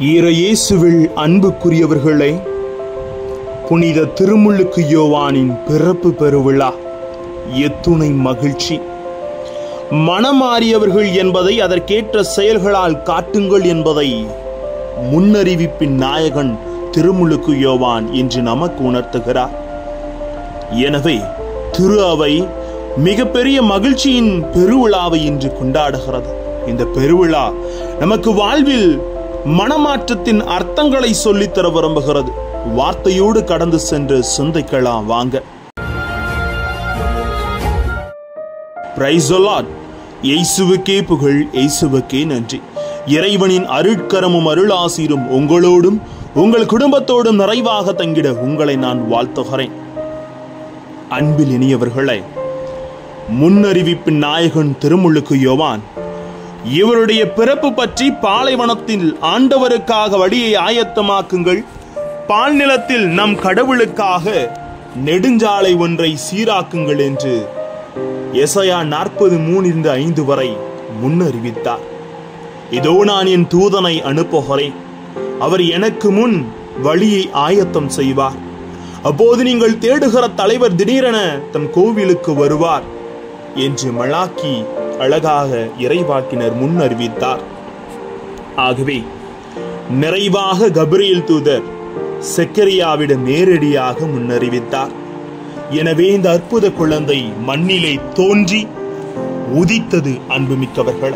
இயேசுவில் அன்புக்குரியவர்களே, புனித திருமுழுக்கு யோவானின் பிறப்பு பெருவிழா எத்துணை மகிழ்ச்சி! மனமாறியவர்கள் என்பதை அதற்கேற்ற செயல்களால் காட்டுங்கள் என்பதை முன்னறிவிப்பின் நாயகன் திருமுழுக்கு யோவான் இன்று நமக்கு உணர்த்துகிறார். எனவே திரு அவை மிகப்பெரிய மகிழ்ச்சியின் பெருவிழாவை இன்று கொண்டாடுகிறது. இந்த பெருவிழா நமக்கு வாழ்வில் மனமாற்றத்தின் அர்த்தங்களை சொல்லித்தர விரும்புகிறது. வார்த்தையோடு கடந்து சென்று சிந்திக்கலாம் வாங்க. Praise the Lord. இயேசுவுக்கே புகழ், இயேசுவுக்கே நன்றி. இறைவனின் அருட்கரமும் அருளாசீரும் உங்களோடும் உங்கள் குடும்பத்தோடும் நிறைவாக தங்கிட உங்களை நான் வாழ்த்துகிறேன். அன்பில் இனியவர்களே, முன்னறிவிப்பின் நாயகன் திருமுழுக்கு யோவான் இவருடைய பிறப்பு பற்றி பாலைவனத்தில் ஆண்டவருக்காக வழியை ஆயத்தமாக்குங்கள், பால் நிலத்தில் நம் கடவுளுக்காக நெடுஞ்சாலை ஒன்றை சீராக்குங்கள் என்று எசாயா 40:3-5 வரை முன்னறிவித்தார். இதோ நான் என் தூதனை அனுப்புகிறேன், அவர் எனக்கு முன் வழியை ஆயத்தம் செய்வார். அப்போது நீங்கள் தேடுகிற தலைவர் திடீரென தம் கோவிலுக்கு வருவார் என்று மலாக்கி அழகாக இறைவாக்கினர் முன்னறிவித்தார். ஆகவே நிறைவாக கபிரியேல் தூதர் செக்கரியாவிடம் நேரடியாக முன்னறிவித்தார். எனவே இந்த அற்புத குழந்தை மண்ணிலே தோன்றி உதித்தது அன்புமிக்கவர்கள்.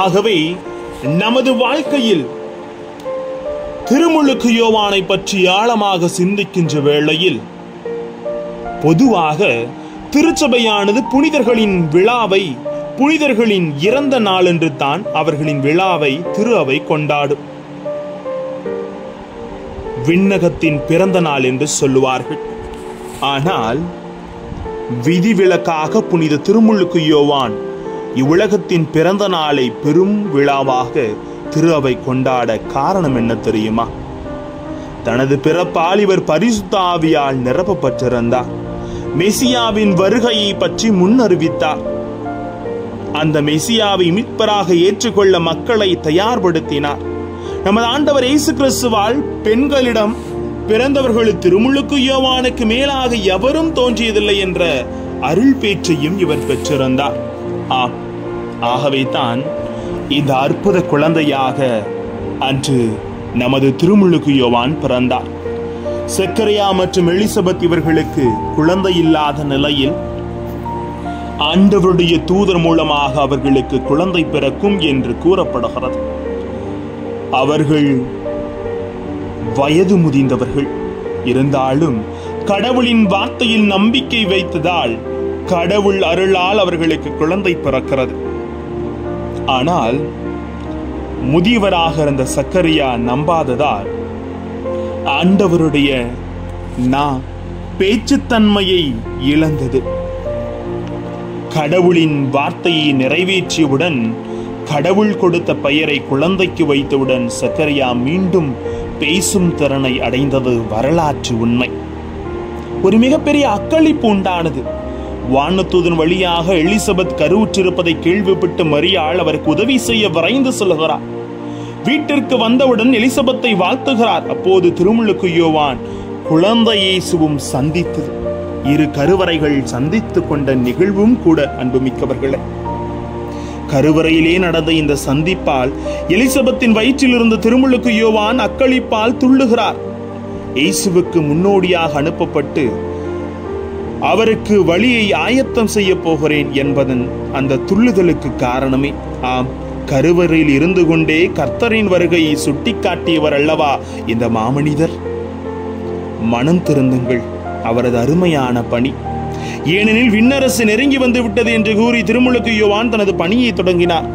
ஆகவே நமது வாழ்க்கையில் திருமுழுக்கு யோவானை பற்றி ஆழமாக சிந்திக்கின்ற வேளையில் பொதுவாக திருச்சபையானது புனிதர்களின் விழாவை, புனிதர்களின் இறந்த நாள் என்று தான் அவர்களின் விழாவை திரு அவை கொண்டாடும். விண்ணகத்தின் பிறந்த நாள் என்று சொல்லுவார்கள். ஆனால் விதிவிலக்காக புனித திருமுழுக்கு யோவான் இவ்வுலகத்தின் பிறந்த நாளை பெரும் விழாவாக திரு அவை கொண்டாட காரணம் என்ன தெரியுமா? தனது பிறப்பால் இவர் பரிசுத்த ஆவியால் நிரப்பப்பட்டிருந்தார். மெசியாவின் வருகையை பற்றி முன்னறிவித்தார். அந்த மெசியாவை மீட்பராக ஏற்றுக்கொள்ள மக்களை தயார்படுத்தினார். நமது ஆண்டவர் இயேசு கிறிஸ்துவால் பெண்களிடம் பிறந்தவர்கள் திருமுழுக்கு யோவானுக்கு மேலாக எவரும் தோன்றியதில்லை என்ற அருள் பேற்றையும் இவர் பெற்றிருந்தார். ஆகவே தான் இந்த அற்புத குழந்தையாக அன்று நமது திருமுழுக்கு யோவான் பிறந்தார். செக்கரியா மற்றும் எலிசபெத் இவர்களுக்கு குழந்தை இல்லாத நிலையில் ஆண்டவருடைய தூதர் மூலமாக அவர்களுக்கு குழந்தை பிறக்கும் என்று கூறப்படுகிறது. அவர்கள் வயது முதிர்ந்தவர்கள் இருந்தாலும் கடவுளின் வார்த்தையில் நம்பிக்கை வைத்ததால் கடவுள் அருளால் அவர்களுக்கு குழந்தை பிறக்கிறது. ஆனால் முதியவராக இருந்த சக்கரியா நம்பாததால் ஆண்டவருடைய பேச்சுத்தன்மையை இழந்தது. கடவுளின் வார்த்தையை நிறைவேற்றியவுடன், கடவுள் கொடுத்த பெயரை குழந்தைக்கு வைத்தவுடன் சக்கரியா மீண்டும் பேசும் திறனை அடைந்தது வரலாற்று உண்மை. ஒரு மிகப்பெரிய அக்களிப்பு உண்டானது. வானதூதன் வழியாக எலிசபெத் கருவுற்றிருப்பதை கேள்விப்பட்டு மரியாள் அவருக்கு உதவி செய்ய விரைந்து செல்கிறார். வீட்டிற்கு வந்தவுடன் எலிசபெத்தை வாழ்த்துகிறார். அப்போது திருமுழுக்கு யோவான் குழந்தை இயேசுவும் சந்தித்தது. இரு கருவறைகள் சந்தித்துக் கொண்ட நிகழ்வும் கூட அன்புமிக்கவர்களே. கருவறையிலே நடந்த இந்த சந்திப்பால் எலிசபெத்தின் வயிற்றில் இருந்த திருமுழுக்கு யோவான் அக்களிப்பால் துள்ளுகிறார். இயேசுவுக்கு முன்னோடியாக அனுப்பப்பட்டு அவருக்கு வழியை ஆயத்தம் செய்ய போகிறேன் என்பதன் அந்த துள்ளுதலுக்கு காரணமே கருவறையில் இருந்து கொண்டே கர்த்தரின் வருகையை சுட்டிக்காட்டியவர் அல்லவா இந்த மாமனிதர். மனம் திருந்துங்கள், அவரது அருமையான பணி. ஏனெனில் விண்ணரசு நெருங்கி வந்து விட்டது என்று கூறி திருமுழுக்கு யோவான் தனது பணியை தொடங்கினார்.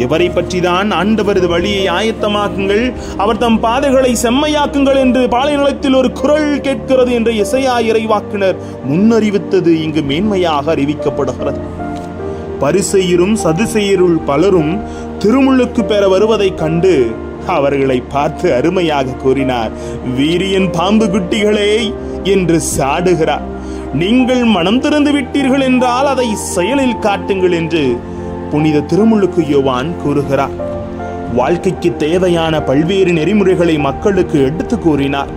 எவரை பற்றிதான் ஆண்டவரது வழியை ஆயத்தமாக்குங்கள், அவர் தம் பாதைகளை செம்மையாக்குங்கள் என்று பாலைநிலத்தில் ஒரு குரல் கேட்கிறது என்று எசாயா இறைவாக்கினர் முன்னறிவித்தது இங்கு மேன்மையாக அறிவிக்கப்படுகிறது. பரிசேயரும் சதுசேயருள் பலரும் திருமுழுக்கு பெற வருவதை கண்டு அவர்களை பார்த்து அருமையாக கூறினார், வீரியன் பாம்பு குட்டிகளே என்று சாடுகிறார். நீங்கள் மனம் திறந்து விட்டீர்கள் என்றால் அதை செயலில் காட்டுங்கள் என்று புனித திருமுழுக்கு யோவான் கூறுகிறார். வாழ்க்கைக்கு தேவையான பல்வேறு நெறிமுறைகளை மக்களுக்கு எடுத்து கூறினார்.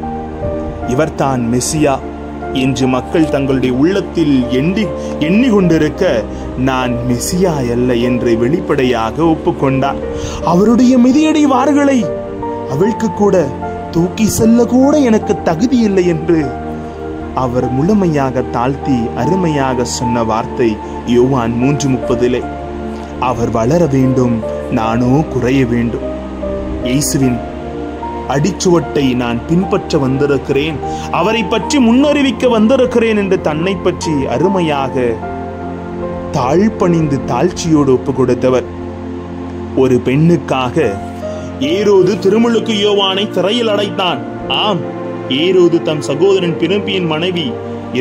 இவர்தான் மெசியா என்று மக்கள் தங்களுடைய உள்ளத்தில் எண்ணிக்கொண்டிருக்க, நான் மெசியா அல்ல என்று வெளிப்படையாக ஒப்புக்கொண்டார். அவருடைய மிதியடி வார்களை அவளுக்கு கூட தூக்கி செல்ல கூட எனக்கு தகுதி இல்லை என்று அவர் முழுமையாக தாழ்த்தி அருமையாக சொன்ன வார்த்தை யோவான் 3:30. அவர் வளர வேண்டும், நானோ குறைய வேண்டும். இயேசுவின் அடிச்சுவட்டை நான் பின்பற்ற வந்திருக்கிறேன், அவரை பற்றி முன்னறிவிக்க வந்திருக்கிறேன் என்று தன்னை பற்றி அருமையாக தாழ்பணிந்து தாழ்ச்சியோடு ஒப்பு கொடுத்தவர். ஒரு பெண்ணுக்காக ஏரோது திருமுழுக்கு யோவானை சிறையில் அடைத்தான். ஆம், ஏரோது தன் சகோதரன் பிலிப்பியின் மனைவி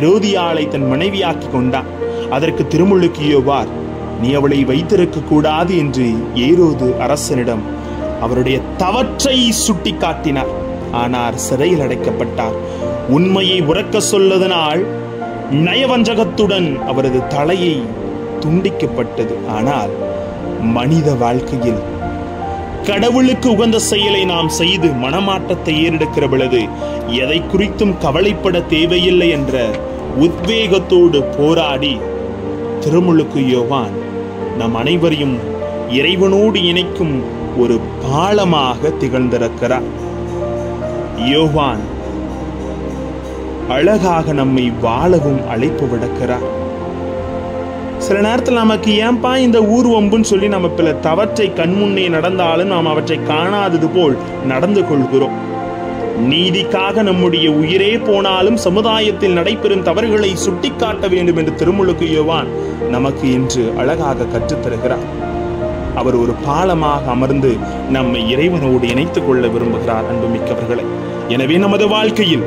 எரோதியாளை தன் மனைவியாக்கி கொண்டான். அதற்கு திருமுழுக்கு யோவான், நீ அவளை வைத்திருக்க கூடாது என்று ஏரோது அரசனிடம் அவருடைய தவற்றை சுட்டி காட்டினார். ஆனால் சிறையில் அடைக்கப்பட்டார். உண்மையை உரக்க சொல்லதனால் நயவஞ்சகத்துடன் அவரது தலையை துண்டிக்கப்பட்டது. ஆனால் மனித வாழ்க்கையில் கடவுளுக்கு உகந்த செயலை நாம் செய்து மனமாற்றத்தை ஏறெடுக்கிற பொழுது எதை குறித்தும் கவலைப்பட தேவையில்லை என்ற உத்வேகத்தோடு போராடி திருமுழுக்கு யோவான் நம் அனைவரையும் இறைவனோடு இணைக்கும் ஒரு பாலமாக திகழ்ந்திருக்கிறார். யோவான் அழகாக நம்மை வாழவும் அழைப்பு விடுக்கிறார். சில நேரத்தில் நமக்கு ஏன்பா இந்த ஊர் வம்புன்னு சொல்லி நம்ம பல தவற்றை கண்முன்னே நடந்தாலும் நாம் அவற்றை காணாதது போல் நடந்து கொள்கிறோம். நீதிக்காக நம்முடைய உயிரே போனாலும் சமுதாயத்தில் நடைபெறும் தவறுகளை சுட்டிக்காட்ட வேண்டும் என்று திருமுழுக்கு யோவான் நமக்கு இன்று அழகாக கற்றுத்தருகிறார். அவர் ஒரு பாலமாக அமர்ந்து நம்மை இறைவனோடு இணைத்துக் கொள்ள விரும்புகிறார். அன்புமிக்கவர்களை, எனவே நமது வாழ்க்கையில்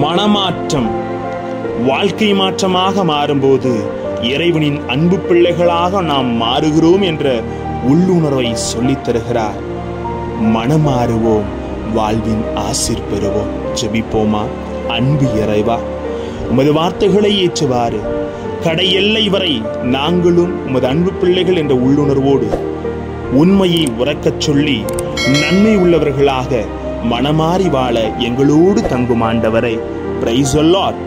மனமாற்றம் வாழ்க்கை மாற்றமாக மாறும்போது இறைவனின் அன்பு பிள்ளைகளாக நாம் மாறுகிறோம் என்ற உள்ளுணர்வை சொல்லித் தருகிறார். மனமாறுவோம், வாழ்வின் ஆசீர் பெறுவோம். ஜெபிப்போமா. அன்பு இறைவா, உமது வார்த்தைகளை ஏற்றுவாறு கடை எல்லை வரை நாங்களும் உமது அன்பு பிள்ளைகள் என்ற உள்ளுணர்வோடு உண்மையை உரக்கச் சொல்லி நன்மை உள்ளவர்களாக மனமாறி வாழ எங்களோடு தங்கும் ஆண்டவரை. Praise the Lord.